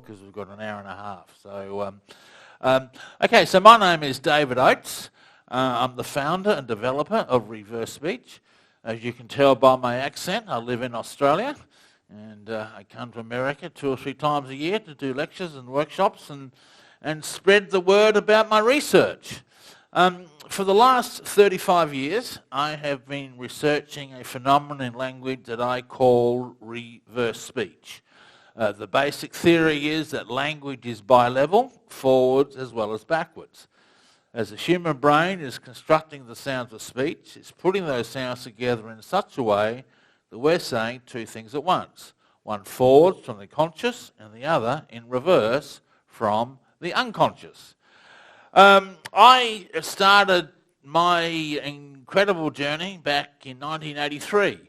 because we've got an hour and a half. So, okay, so my name is David Oates. I'm the founder and developer of Reverse Speech. As you can tell by my accent, I live in Australia, and I come to America 2 or 3 times a year to do lectures and workshops and spread the word about my research. For the last 35 years, I have been researching a phenomenon in language that I call reverse speech. The basic theory is that language is bilevel, forwards as well as backwards. As the human brain is constructing the sounds of speech, it's putting those sounds together in such a way that we're saying 2 things at once. One forwards from the conscious and the other in reverse from the unconscious. I started my incredible journey back in 1983.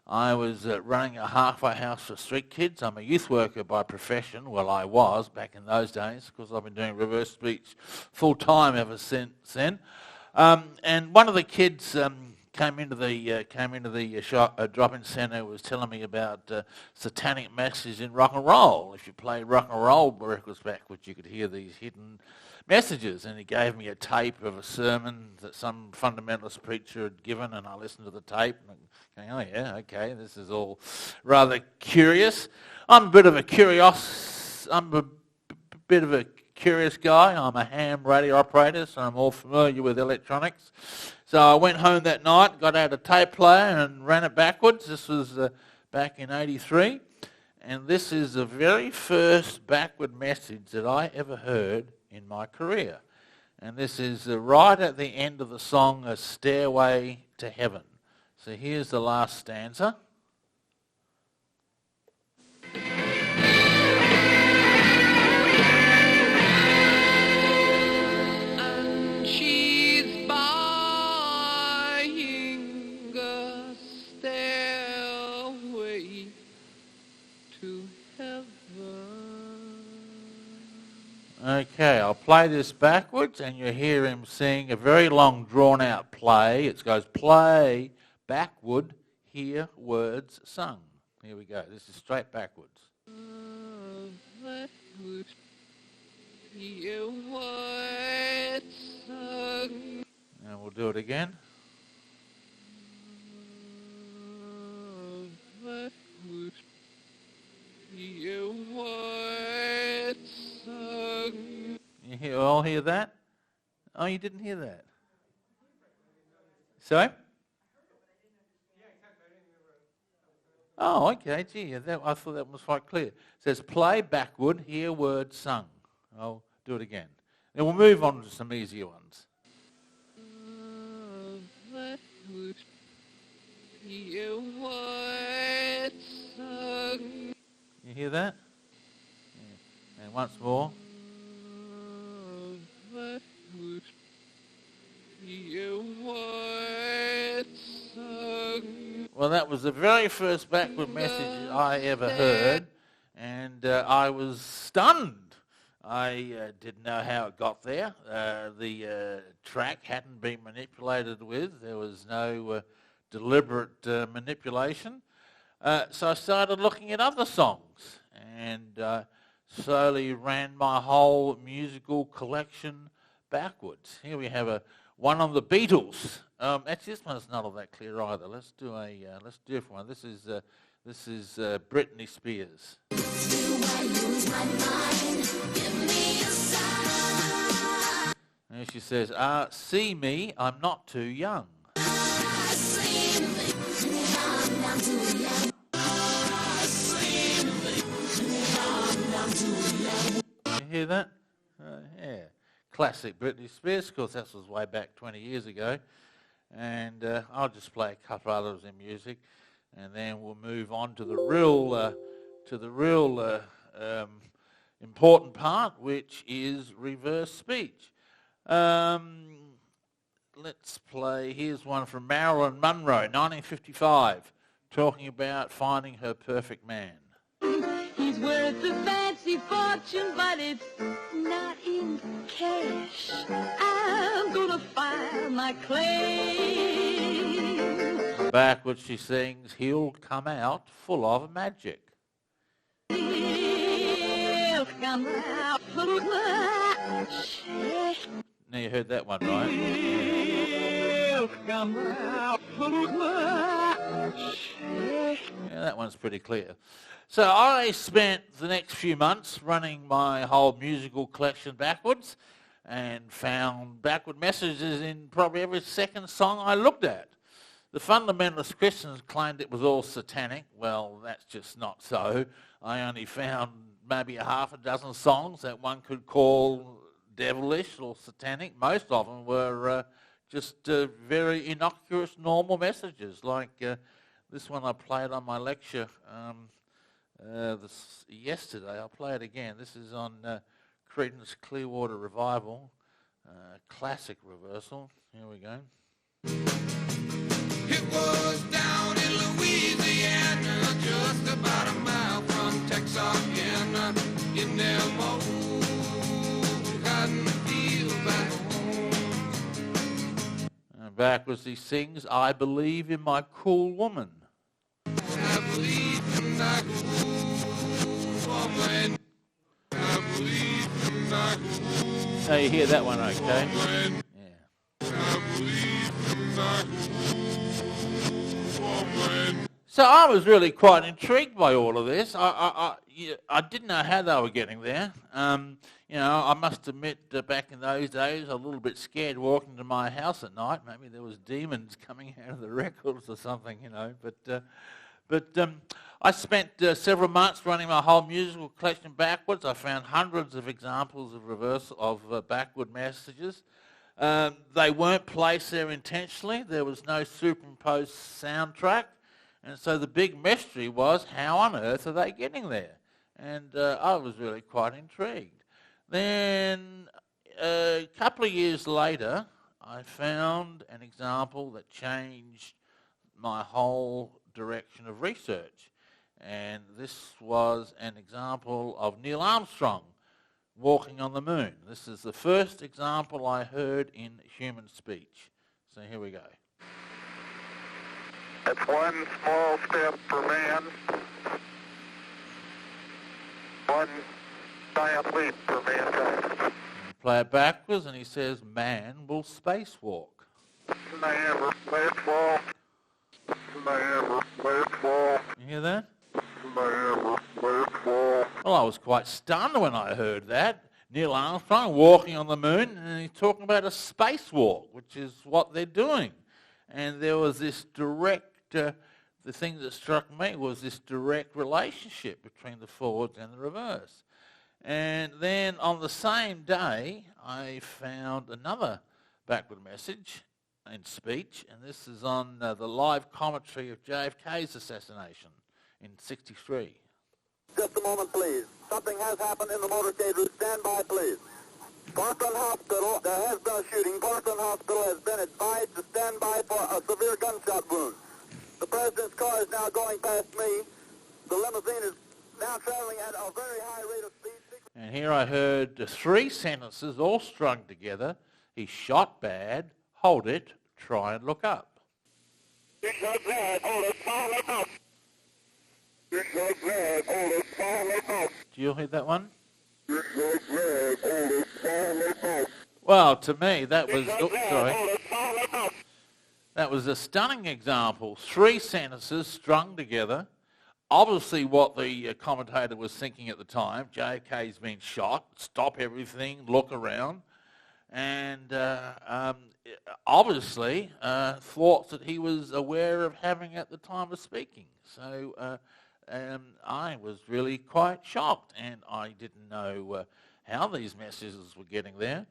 I was running a halfway house for street kids. I'm a youth worker by profession. Well, I was back in those days, because I've been doing reverse speech full time ever since then. And one of the kids came into the drop-in centre, was telling me about satanic messages in rock and roll. If you played rock and roll records backwards, you could hear these hidden messages. And he gave me a tape of a sermon that some fundamentalist preacher had given, and I listened to the tape and going, oh yeah, okay, this is all rather curious. I'm a bit of a curious guy. I'm a ham radio operator, so I'm all familiar with electronics. So I went home that night, got out a tape player and ran it backwards. This was back in 83. And this is the very first backward message that I ever heard in my career. And this is right at the end of the song, A Stairway to Heaven. So here's the last stanza. And she's buying a stairway to heaven. Okay, I'll play this backwards, and you hear him sing a very long, drawn-out play. It goes play, backward, hear, words sung. Here we go. This is straight backwards. Backward, hear words sung. And we'll do it again. Backward, hear words sung. You all hear that? Oh, you didn't hear that? Sorry? Oh, okay. Gee, I thought that was quite clear. It says play backward, hear words sung. I'll do it again. Then we'll move on to some easier ones. Backward, hear words sung. You hear that? Yeah. And once more. Backward, hear words sung. Well, that was the very first backward message I ever heard, and I was stunned. I didn't know how it got there. The track hadn't been manipulated with. There was no deliberate manipulation. So I started looking at other songs and slowly ran my whole musical collection backwards. Here we have one on the Beatles. Actually, this one's not all that clear either. Let's do a different one. This is Britney Spears. And she says, "See me, I'm not too young." You hear that? Yeah. Classic Britney Spears. Of course, that was way back 20 years ago. And I'll just play a couple others in music, and then we'll move on to the real important part, which is reverse speech. Let's play. Here's one from Marilyn Monroe, 1955, talking about finding her perfect man. He's worth a fancy fortune, but it's not in cash. I'm gonna file my claim. Backwards she sings, he'll come out full of magic. He'll come Now you heard that one, right? Yeah, that one's pretty clear. So I spent the next few months running my whole musical collection backwards and found backward messages in probably every second song I looked at. The fundamentalist Christians claimed it was all satanic. Well, that's just not so. I only found maybe a half a dozen songs that one could call devilish or satanic. Most of them were just very innocuous, normal messages, like this one I played on my lecture yesterday. I'll play it again. This is on Creedence Clearwater Revival, classic reversal. Here we go. It was down in Louisiana, just about a mile from Texarkana, in them old cotton fields back home. And backwards he sings, I believe in my cool woman. I believe in my cool woman. I believe in my cool woman. Now you hear that one okay? Yeah. I believe in my So I was really quite intrigued by all of this. I didn't know how they were getting there. I must admit back in those days, I was a little bit scared walking to my house at night. Maybe there was demons coming out of the records or something, But I spent several months running my whole musical collection backwards. I found hundreds of examples of reversal of backward messages. They weren't placed there intentionally. There was no superimposed soundtrack. And so the big mystery was, how on earth are they getting there? And I was really quite intrigued. Then a couple of years later, I found an example that changed my whole direction of research. And this was an example of Neil Armstrong walking on the moon. This is the first example I heard in human speech. So here we go. It's one small step for man, one giant leap for mankind. Play it backwards, and he says, man will spacewalk. Never let fall. Never let fall. You hear that? Never let fall. Well, I was quite stunned when I heard that. Neil Armstrong walking on the moon, and he's talking about a spacewalk, which is what they're doing. And there was this direct, the thing that struck me was this direct relationship between the forwards and the reverse. And then on the same day, I found another backward message in speech, and this is on the live commentary of JFK's assassination in '63. Just a moment, please. Something has happened in the motorcade route. Stand by, please. Parkland Hospital, there has been a shooting. Parkland Hospital has been advised to stand by for a severe gunshot wound. The president's car is now going past me. The limousine is now traveling at a very high rate of speed. And here I heard three sentences all strung together. He shot bad, hold it, try and look up. He shot bad, hold it, try and look up. He shot bad, hold it, try and look up. Do you hear that one? He shot bad, hold it, try and look up. Well, to me, that was... Hold it, try and look up. That was a stunning example. Three sentences strung together. Obviously what the commentator was thinking at the time, JFK's been shot, stop everything, look around, and obviously thoughts that he was aware of having at the time of speaking. So I was really quite shocked, and I didn't know how these messages were getting there.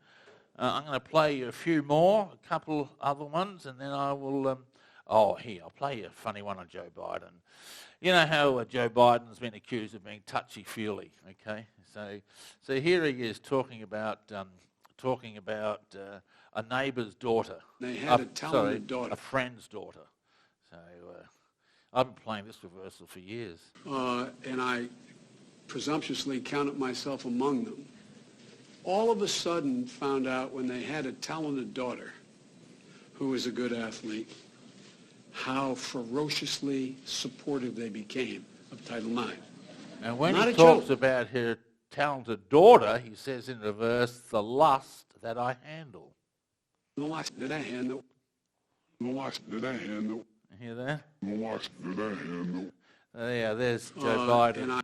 I'm going to play you a few more, a couple other ones, and then I will... I'll play you a funny one on Joe Biden. You know how Joe Biden's been accused of being touchy-feely, okay? So here he is talking about a neighbour's daughter. They had a talented daughter. A friend's daughter. So I've been playing this reversal for years. And I presumptuously counted myself among them. All of a sudden found out when they had a talented daughter who was a good athlete, how ferociously supportive they became of Title IX. And when Not he a talks joke. about her talented daughter, he says in reverse, the lust that I handle. The lust that I handle. The lust that I handle. You hear that? The lust that I handle. Yeah, there's Joe Biden,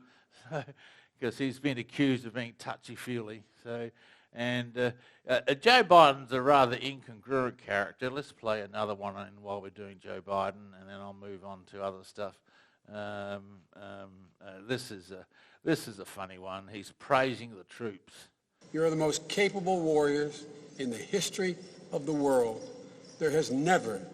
because he's been accused of being touchy-feely. So, and Joe Biden's a rather incongruent character. Let's play another one in while we're doing Joe Biden, and then I'll move on to other stuff. This is a funny one. He's praising the troops. You are the most capable warriors in the history of the world. There has never,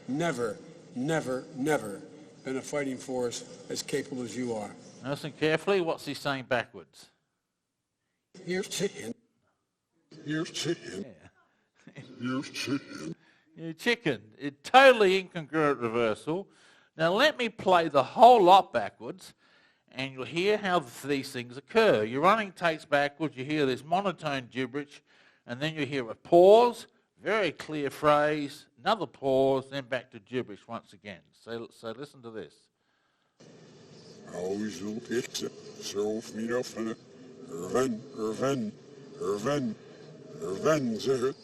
never, never, never been a fighting force as capable as you are. Listen carefully. What's he saying backwards? Here's chicken. Here's chicken. Yeah. Here's chicken. You chicken. It totally incongruent reversal. Now let me play the whole lot backwards, and you'll hear how these things occur. Your running takes backwards. You hear this monotone gibberish, and then you hear a pause, very clear phrase, another pause, then back to gibberish once again. So listen to this. Always will pick up, so feet off and Irvin, zegt,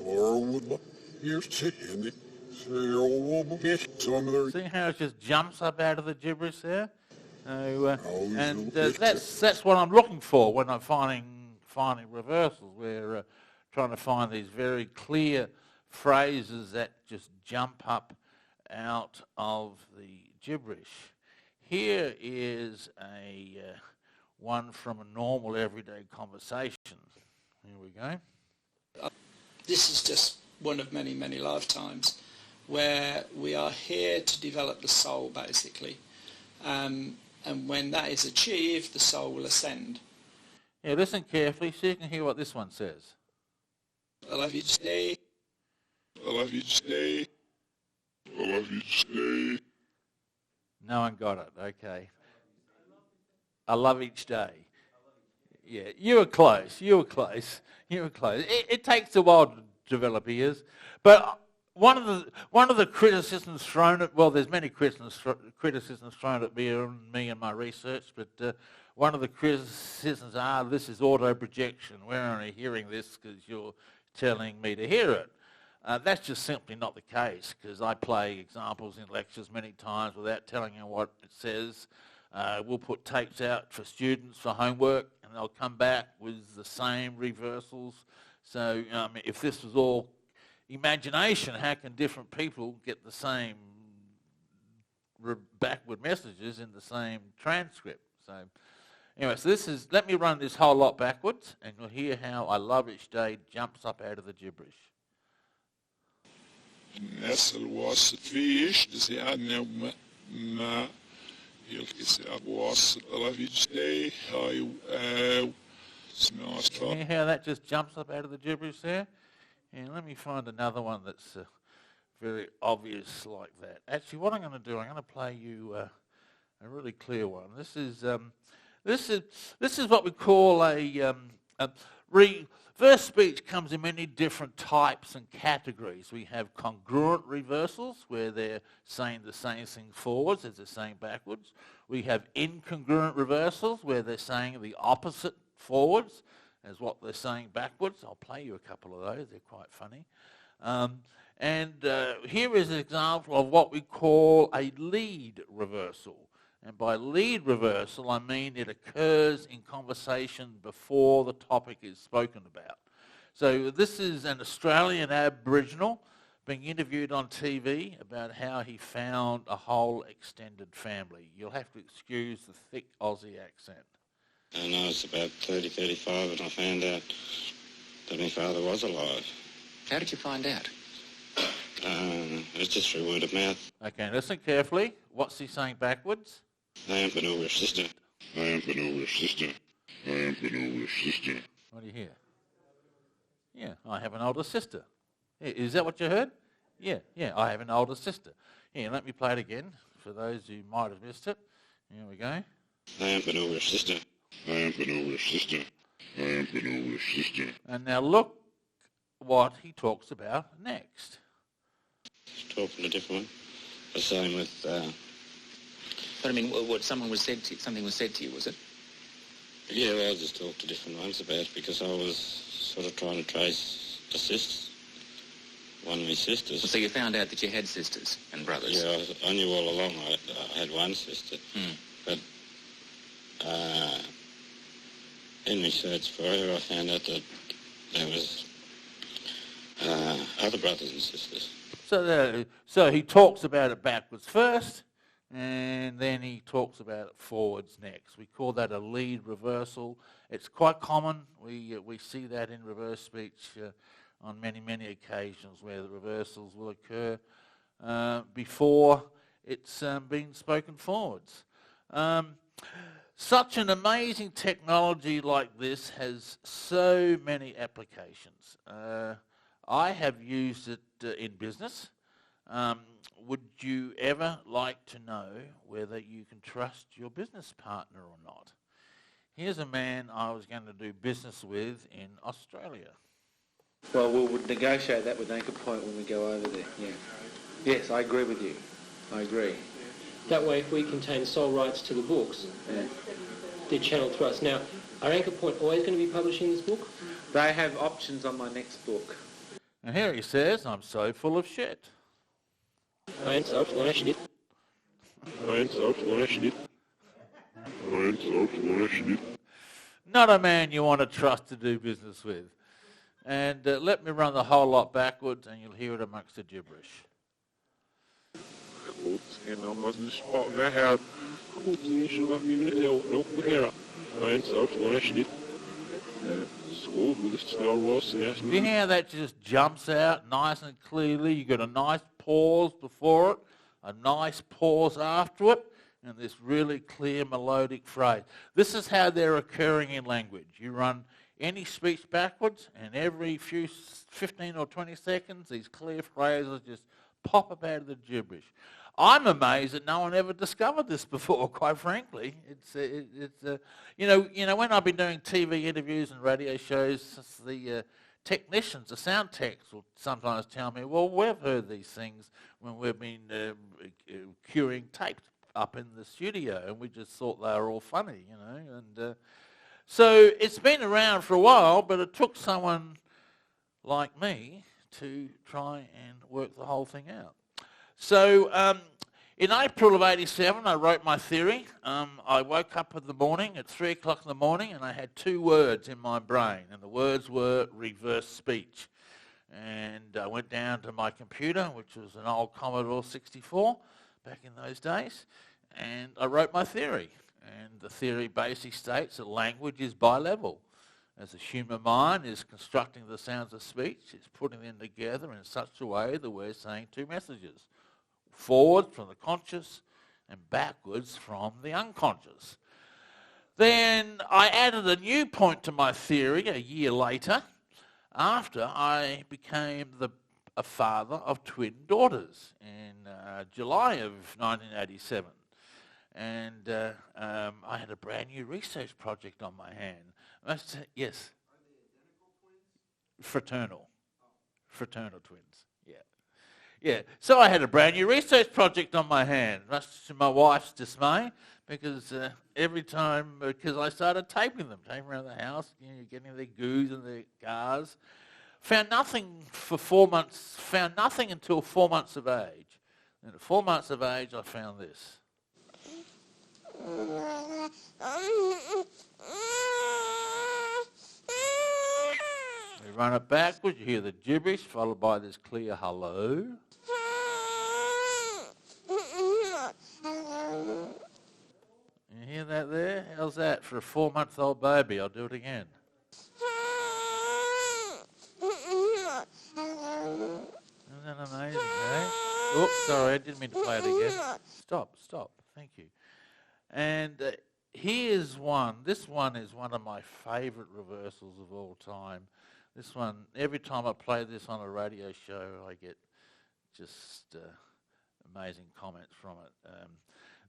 Laurel, here's chicken. See how it just jumps up out of the gibberish there? That's what I'm looking for when I'm finding reversals. We're trying to find these very clear phrases that just jump up out of the gibberish. Here is a one from a normal everyday conversation. Here we go. This is just one of many, many lifetimes where we are here to develop the soul, basically. And when that is achieved, the soul will ascend. Yeah, listen carefully so you can hear what this one says. I love you today. I love you today. I love you today. No one got it. Okay. I love each day. Yeah, you were close. It takes a while to develop ears. But one of the criticisms thrown at, well, there's many criticisms thrown at me and my research, but one of the criticisms are this is auto-projection. We're only hearing this because you're telling me to hear it. That's just simply not the case, because I play examples in lectures many times without telling them what it says. We'll put tapes out for students for homework, and they'll come back with the same reversals. So if this was all imagination, how can different people get the same backward messages in the same transcript? So anyway, let me run this whole lot backwards, and you'll hear how I love each day jumps up out of the gibberish. Nestle was fish, the ma was I love each day. Can you hear how that just jumps up out of the gibberish there? And let me find another one that's very obvious like that. Actually, what I'm going to do, I'm going to play you a really clear one. This is what we call a reverse speech. Comes in many different types and categories. We have congruent reversals, where they're saying the same thing forwards as they're saying backwards. We have incongruent reversals, where they're saying the opposite forwards as what they're saying backwards. I'll play you a couple of those. They're quite funny. Here is an example of what we call a lead reversal. And by lead reversal, I mean it occurs in conversation before the topic is spoken about. So this is an Australian Aboriginal being interviewed on TV about how he found a whole extended family. You'll have to excuse the thick Aussie accent. And I was about 30, 35 and I found out that my father was alive. How did you find out? It was just through word of mouth. Okay, listen carefully. What's he saying backwards? I ain't been over sister. I ain't been over sister. I ain't been over sister. What do you hear? Yeah, I have an older sister. Yeah, is that what you heard? Yeah, I have an older sister. Yeah, let me play it again for those who might have missed it. Here we go. I ain't been over sister. I ain't been over sister. I ain't been over sister. And now look what he talks about next. Talking a different one. The same with... But I mean, what something was said to you, was it? Yeah, well, I just talked to different ones about it because I was sort of trying to trace one of my sisters. So you found out that you had sisters and brothers? Yeah, I knew all along I had one sister. But in my search for her, I found out that there was other brothers and sisters. So he talks about it backwards first, and then he talks about it forwards next. We call that a lead reversal. It's quite common. We see that in reverse speech on many occasions where the reversals will occur before it's been spoken forwards. Such an amazing technology like this has so many applications. I have used it in business. Would you ever like to know whether you can trust your business partner or not? Here's a man I was going to do business with in Australia. Well, we'll negotiate that with Anchor Point when we go over there, yeah. Yes, I agree with you. I agree. That way, if we contain sole rights to the books, they're channeled through us. Now, are Anchor Point always going to be publishing this book? They have options on my next book. And here he says, I'm so full of shit. I ain't so full of shit. I ain't so full of shit. I ain't so full of shit. Not a man you want to trust to do business with. And let me run the whole lot backwards and you'll hear it amongst the gibberish. En dan was de spot weg uit. Goed, die is nog nog beginnen. I ain't so full of shit. School with the Star Wars. You hear how that just jumps out nice and clearly? You got a nice pause before it, a nice pause after it, and this really clear melodic phrase. This is how they're occurring in language. You run any speech backwards, and every 15 or 20 seconds, these clear phrases just pop up out of the gibberish. I'm amazed that no one ever discovered this before, quite frankly. You know, when I've been doing TV interviews and radio shows, the technicians, the sound techs will sometimes tell me, well, we've heard these things when we've been curing tape up in the studio, and we just thought they were all funny, you know. And so it's been around for a while, but it took someone like me to try and work the whole thing out. So in April of '87, I wrote my theory. I woke up in the morning at 3 o'clock in the morning, and I had two words in my brain, and the words were reverse speech. And I went down to my computer, which was an old Commodore 64 back in those days, and I wrote my theory. And the theory basically states that language is bi-level. As the human mind is constructing the sounds of speech, it's putting them together in such a way that we're saying two messages. Forward from the conscious and backwards from the unconscious. Then I added a new point to my theory a year later, after I became a father of twin daughters in July of 1987. And I had a brand new research project on my hand. Yes. Fraternal twins. Yeah. So I had a brand new research project on my hand, much to my wife's dismay, because every time, because I started taping around the house, getting their goos in their cars. Found nothing for 4 months, found nothing until 4 months of age. And at 4 months of age, I found this. We run it backwards, you hear the gibberish, followed by this clear hello. You hear that there? How's that for a 4-month-old baby? I'll do it again. Isn't that amazing, eh? Oops, sorry, I didn't mean to play it again. Stop. Thank you. And here's one. This one is one of my favourite reversals of all time. This one, every time I play this on a radio show, I get just amazing comments from it.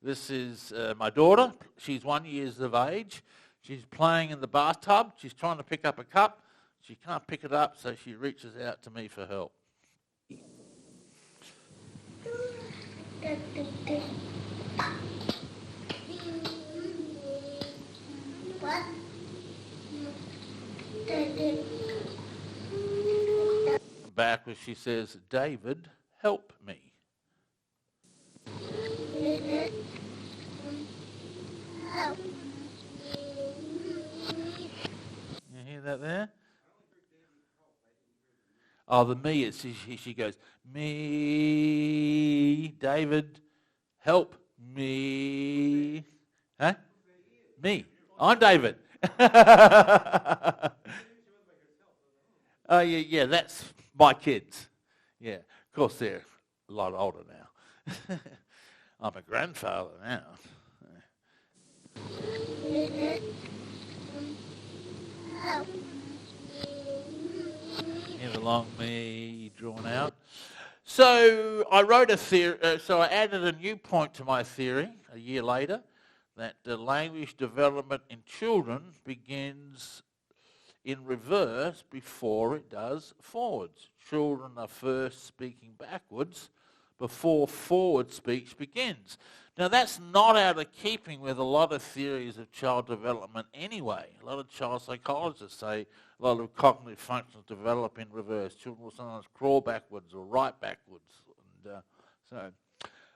This is my daughter. She's 1 year of age. She's playing in the bathtub. She's trying to pick up a cup. She can't pick it up, so she reaches out to me for help. What? Backwards she says, David, help me. You hear that there? Oh, the me, she goes, me, David, help me. Huh? Me. I'm David. Oh, yeah, that's my kids. Yeah, of course they're a lot older now. I'm a grandfather now. Hear the long me drawn out. So I wrote a theory. So I added a new point to my theory a year later, that the language development in children begins in reverse before it does forwards. Children are first speaking backwards before forward speech begins. Now that's not out of keeping with a lot of theories of child development anyway. A lot of child psychologists say a lot of cognitive functions develop in reverse. Children will sometimes crawl backwards or write backwards.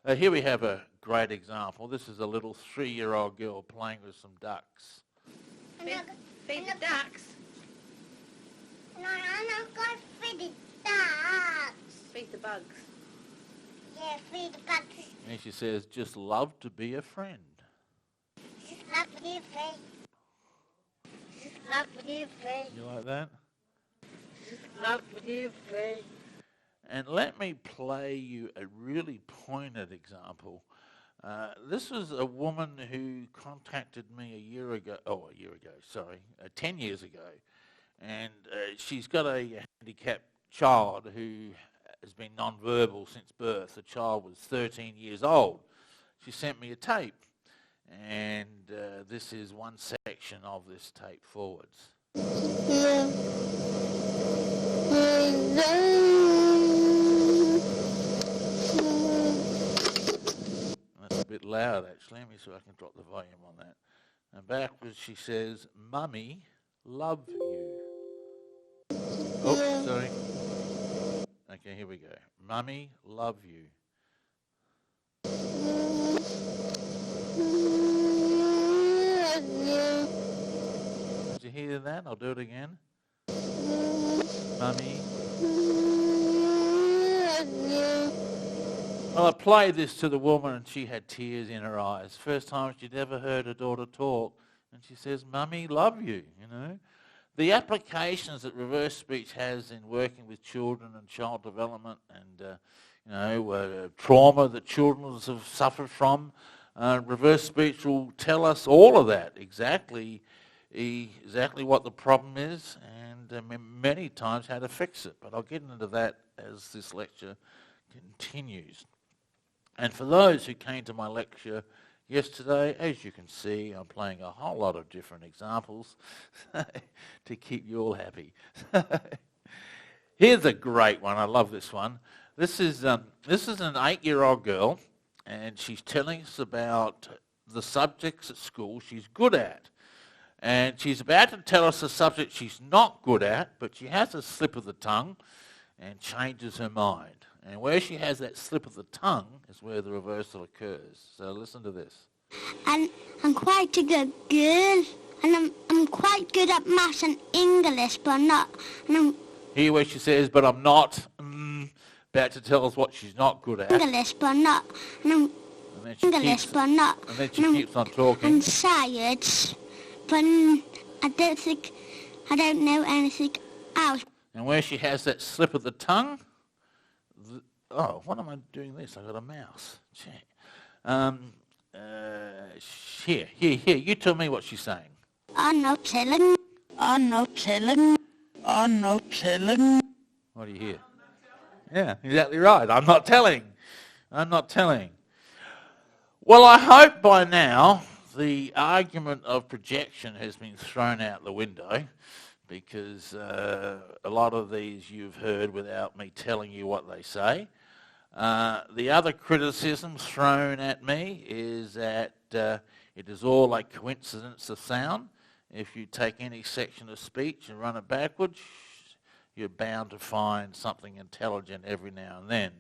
And here we have a great example. This is a little 3-year-old girl playing with some ducks. Feed the ducks. No, I'm not going to feed the ducks. Feed the bugs. Yeah, feed the bugs. And she says, just love to be a friend. Just love to be a friend. Just love to be a friend. You like that? Just love to be a friend. And let me play you a really pointed example. This was a woman who contacted me 10 years ago. And she's got a handicapped child who has been nonverbal since birth. The child was 13 years old. She sent me a tape. And this is one section of this tape forwards. That's a bit loud, actually. Let me see if I can drop the volume on that. And backwards she says, Mummy, love you. Oh, sorry. Okay, here we go. Mummy, love you. Did you hear that? I'll do it again. Mummy. Well, I played this to the woman and she had tears in her eyes. First time she'd ever heard her daughter talk. And she says, Mummy, love you, you know. The applications that reverse speech has in working with children and child development and, trauma that children have suffered from, reverse speech will tell us all of that, exactly what the problem is and many times how to fix it. But I'll get into that as this lecture continues. And for those who came to my lecture yesterday, as you can see, I'm playing a whole lot of different examples to keep you all happy. Here's a great one. I love this one. This is an 8-year-old girl, and she's telling us about the subjects at school she's good at. And she's about to tell us a subject she's not good at, but she has a slip of the tongue and changes her mind. And where she has that slip of the tongue is where the reversal occurs. So listen to this. I'm quite a good girl, and I'm quite good at maths and English, but not. Here where she says, but I'm not, about to tell us what she's not good at. English, but not. And then she keeps on talking. And science, but I don't know anything else. And where she has that slip of the tongue, what am I doing this? I've got a mouse. Here, you tell me what she's saying. I'm not telling. What do you hear? Yeah, exactly right. I'm not telling. Well, I hope by now the argument of projection has been thrown out the window, because a lot of these you've heard without me telling you what they say. The other criticism thrown at me is that it is all a coincidence of sound, if you take any section of speech and run it backwards, you're bound to find something intelligent every now and then.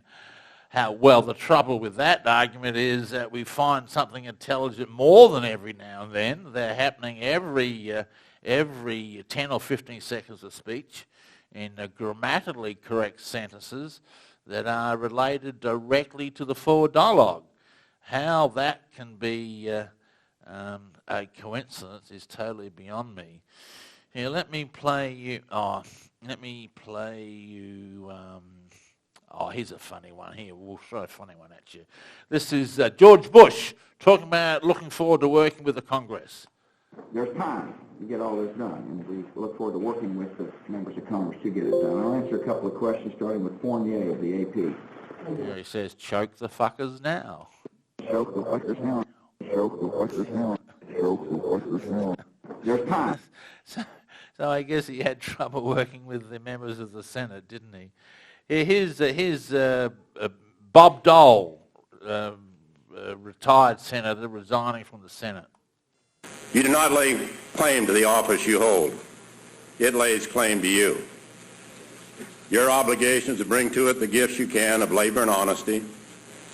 The trouble with that argument is that we find something intelligent more than every now and then. They're happening every 10 or 15 seconds of speech in grammatically correct sentences that are related directly to the forward dialogue. How that can be a coincidence is totally beyond me. Here, let me play you. Here's a funny one. Here, we'll throw a funny one at you. This is George Bush talking about looking forward to working with the Congress. There's time to get all this done, and we look forward to working with the members of Congress to get it done. I'll answer a couple of questions, starting with Fournier of the AP. Here he says, choke the fuckers now. Choke the fuckers now. Choke the fuckers now. Choke the fuckers now. There's time. So I guess he had trouble working with the members of the Senate, didn't he? Here's Bob Dole, retired senator, resigning from the Senate. You do not lay claim to the office you hold. It lays claim to you. Your obligation is to bring to it the gifts you can of labor and honesty,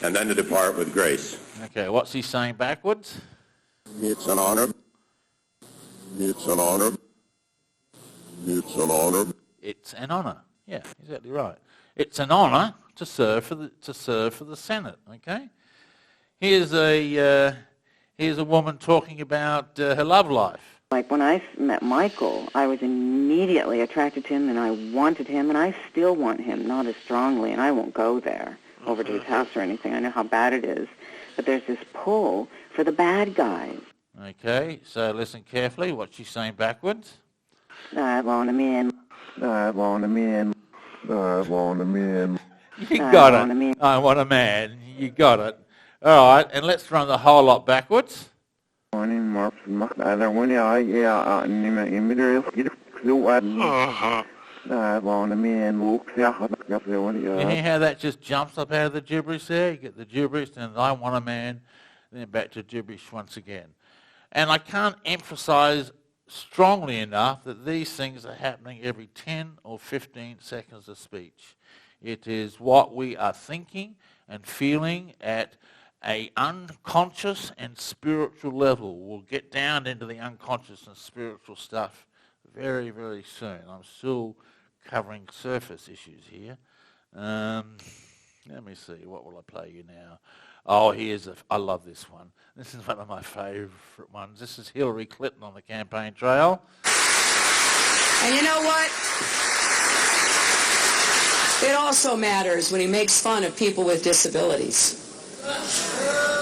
and then to depart with grace. Okay, what's he saying backwards? It's an honor. It's an honor. It's an honor. It's an honor. Yeah, exactly right. It's an honor to serve for the Senate. Okay. Here's a woman talking about her love life. Like when I met Michael, I was immediately attracted to him, and I wanted him, and I still want him, not as strongly, and I won't go there over to his house or anything. I know how bad it is, but there's this pull for the bad guys. Okay, so listen carefully. What's she saying backwards? I want him in. I want him in. I want him in. You got it. I want a man. You got it. All right, and let's run the whole lot backwards. You hear how that just jumps up out of the gibberish there? You get the gibberish, and I want a man, then back to gibberish once again. And I can't emphasize strongly enough that these things are happening every 10 or 15 seconds of speech. It is what we are thinking and feeling at a unconscious and spiritual level. We'll get down into the unconscious and spiritual stuff very, very soon. I'm still covering surface issues here. Let me see. What will I play you now? Oh, I love this one. This is one of my favourite ones. This is Hillary Clinton on the campaign trail. And you know what? It also matters when he makes fun of people with disabilities.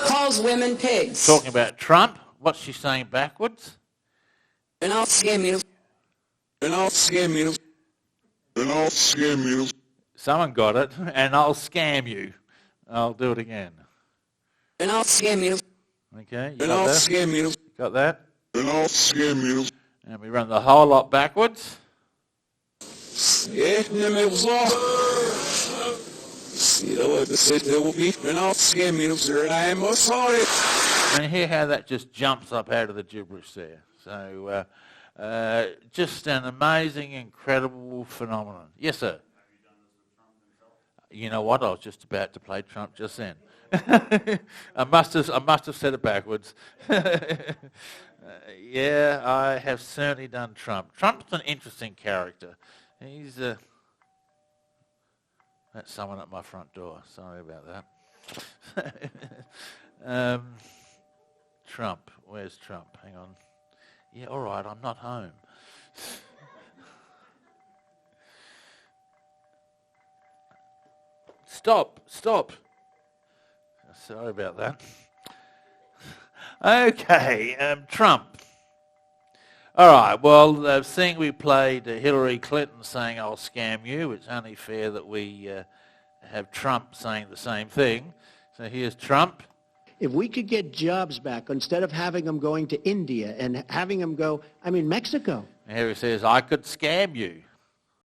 Calls women pigs. Talking about Trump. What's she saying backwards? And I'll scam you. And I'll scam you. And I'll scam you. Someone got it. And I'll scam you. I'll do it again. And I'll scam you. Okay, and I'll scam you. Got that? And I'll scam you. And we run the whole lot backwards. Yeah, it was all. You know what? There will be. And I'll scam you, sir. And I am sorry. And hear how that just jumps up out of the gibberish there. So, just an amazing, incredible phenomenon. Yes, sir. You know what? I was just about to play Trump just then. I must have said it backwards. Yeah, I have certainly done Trump. Trump's an interesting character. He's that's someone at my front door. Sorry about that. Trump. Where's Trump? Hang on. Yeah, all right. I'm not home. Stop. Sorry about that. Okay, Trump. All right, well, seeing we played Hillary Clinton saying, I'll scam you, it's only fair that we have Trump saying the same thing. So here's Trump. If we could get jobs back, instead of having them going to India and having them go, Mexico. And here he says, I could scam you.